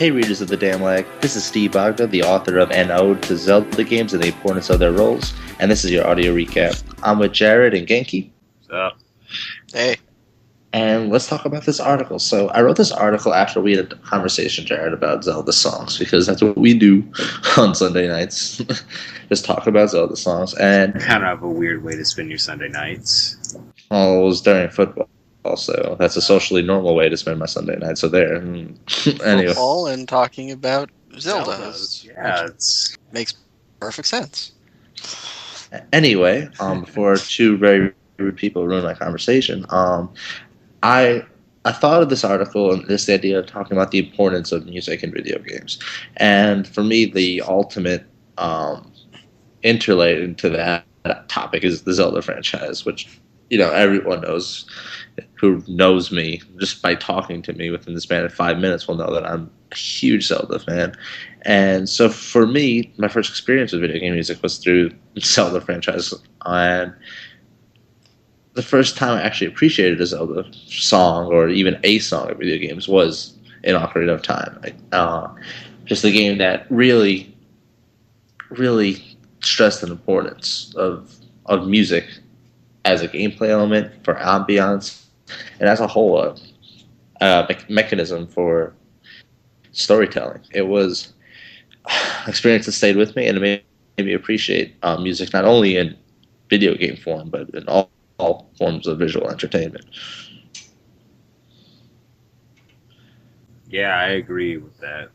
Hey readers of the Damn Lag, this is Steve Bogda, the author of An Ode to Zelda games and the importance of their roles, and this is your audio recap. I'm with Jared and Genki. What's up? Hey. And let's talk about this article. So I wrote this article after we had a conversation, Jared, about Zelda songs, because that's what we do on Sunday nights. Just talk about Zelda songs. And Kind of a weird way to spend your Sunday nights. well, it was during football. Also, that's a socially normal way to spend my Sunday night. So there. Anyway, Football and talking about Zelda. Yeah, it's Makes perfect sense. anyway, before two very rude people ruin my conversation, I thought of this article and this idea of talking about the importance of music in video games, and for me, the ultimate interlay into that topic is the Zelda franchise, which everyone knows who knows me just by talking to me within the span of 5 minutes will know that I'm a huge Zelda fan. And so for me, my first experience with video game music was through the Zelda franchise, and the first time I actually appreciated a Zelda song or even a song of video games was in Ocarina of Time. Just a game that really, really stressed the importance of music as a gameplay element, for ambiance, and as a whole mechanism for storytelling. It was an experience that stayed with me, and it made me appreciate music not only in video game form, but in all forms of visual entertainment. yeah, I agree with that.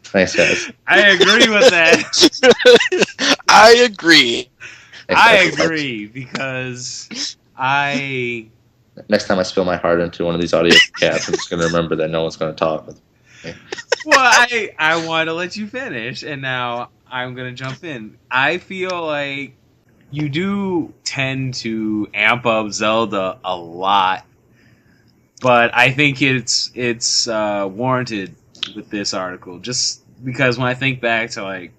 Thanks, guys. I agree with that. I agree. I agree because Next time I spill my heart into one of these audio caps, I'm just going to remember that no one's going to talk with me. well, I wanted to let you finish, and now I'm gonna jump in. I feel like you do tend to amp up Zelda a lot, but I think it's warranted with this article, just because when I think back to like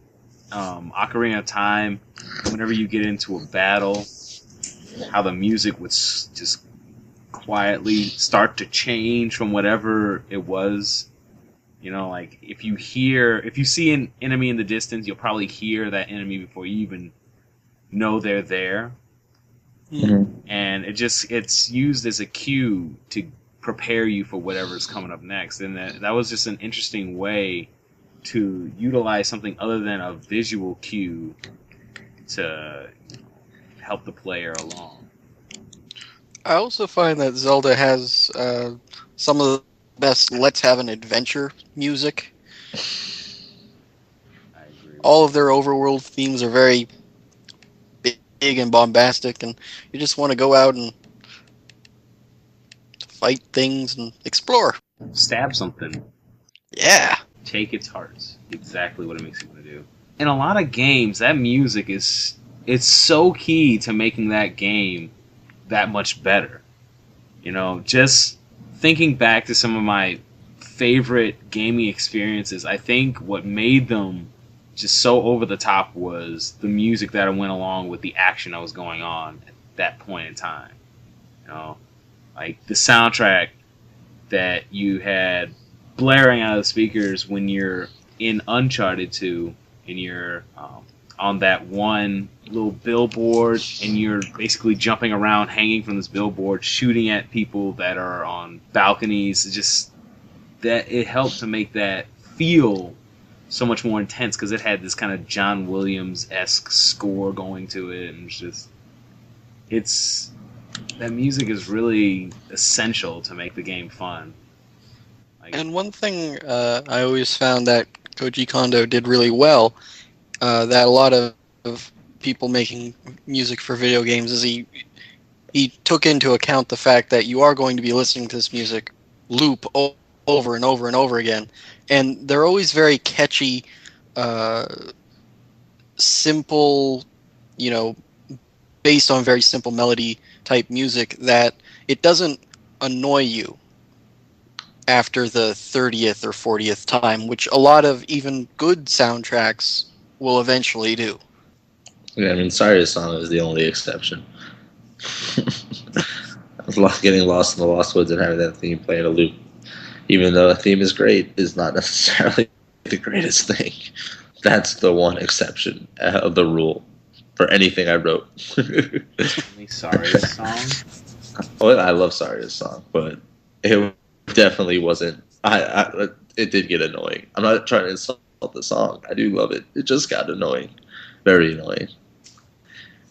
Ocarina of Time, whenever you get into a battle, how the music would just quietly start to change from whatever it was. Like if you see an enemy in the distance, you'll probably hear that enemy before you even know they're there. Mm-hmm. And it's used as a cue to prepare you for whatever's coming up next. And that was just an interesting way to utilize something other than a visual cue to help the player along. I also find that Zelda has some of the best let's have an adventure music. I agree. All of their overworld themes are very big and bombastic, and you just want to go out and fight things and explore. Stab something. Yeah. Take its hearts. Exactly what it makes you want to do. In a lot of games, that music it's so key to making that game that much better. Just thinking back to some of my favorite gaming experiences, I think what made them just so over the top was the music that went along with the action that was going on at that point in time. Like the soundtrack that you had blaring out of the speakers when you're in Uncharted 2 and you're on that one little billboard and you're basically jumping around, hanging from this billboard, shooting at people that are on balconies. Just that it helped to make that feel so much more intense because it had this kind of John Williams-esque score going to it, and that music is really essential to make the game fun. And one thing I always found that Koji Kondo did really well, that a lot of people making music for video games, is he took into account the fact that you are going to be listening to this music loop over and over and over again, and they're always very catchy, simple, based on very simple melody type music that it doesn't annoy you after the 30th or 40th time, which a lot of even good soundtracks will eventually do. Yeah, I mean, Saria's song is the only exception. I was getting lost in the Lost Woods and having that theme play in a loop even though a theme is great, is not necessarily the greatest thing. That's the one exception of the rule for anything I wrote. Saria's song. Well, I love Saria's song, but it definitely wasn't. It did get annoying. I'm not trying to insult the song. I do love it. It just got annoying, very annoying.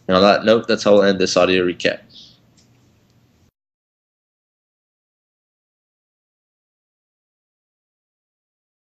And on that note, that's how we'll end this audio recap.